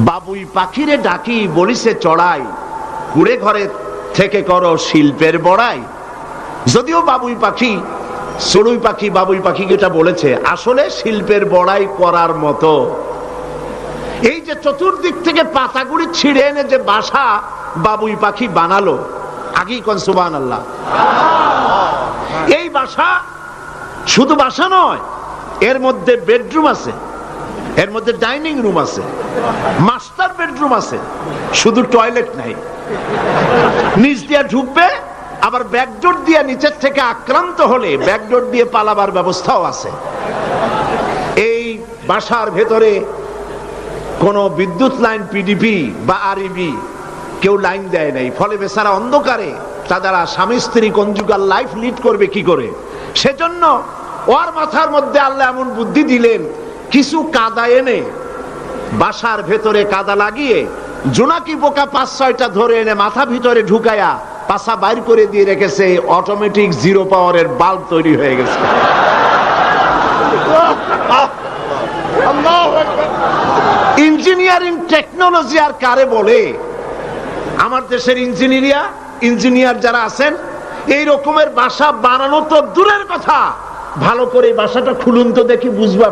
বাবুই পাখিরে ডাকি বলিছে চড়াই, কুড়ে ঘরে থেকে করো শিল্পের বড়াই। যদিও বাবুই পাখি চড়ুই পাখি বাবুই পাখিকে এটা বলেছে, আসলে শিল্পের বড়াই করার মতো। এই যে চতুর্দিক থেকে পাতাগুড়ি ছিঁড়ে এনে যে বাসা বাবুই পাখি বানালো, আগেই কোন সুবহানাল্লাহ। এই বাসা শুধু বাসা নয়, এর মধ্যে বেডরুম আছে, এর মধ্যে ডাইনিং রুম আছে, মাস্টার বেডরুম আছে, শুধু টয়লেট নাই। নিচ দিয়ে ঢুকবে, আবার ব্যাকডোর দিয়ে নিচের থেকে আক্রান্ত হলে ব্যাকডোর দিয়ে পালাবার ব্যবস্থাও আছে। এই বাসার ভেতরে কোন বিদ্যুৎ লাইন পিডিপি বা আরইবি কেউ লাইন দেয় নাই, ফলে বেচারা অন্ধকারে তারা স্বামী স্ত্রী কনজুগাল লাইফ লিড করবে কি করে। সেজন্য ওর মাথার মধ্যে আল্লাহ এমন বুদ্ধি দিলেন, কিছু কাদা এনে বাসার ভেতরে কাদা লাগিয়ে জোনাকি পোকা 5-6টা ধরে এনে মাথা ভিতরে ঢুকায়া পাছা বাইর করে দিয়ে রেখেছে। অটোমেটিক জিরো পাওয়ারের বাল্ব তৈরি হয়ে গেছে। ইঞ্জিনিয়ারিং টেকনোলজি আর কারে বলে? আমার দেশের ইঞ্জিনিয়ার যারা আছেন, এই রকমের বাসা বানানো তো দূরের কথা, ভালো করে বাসাটা খুলুন তো দেখি বুঝবা।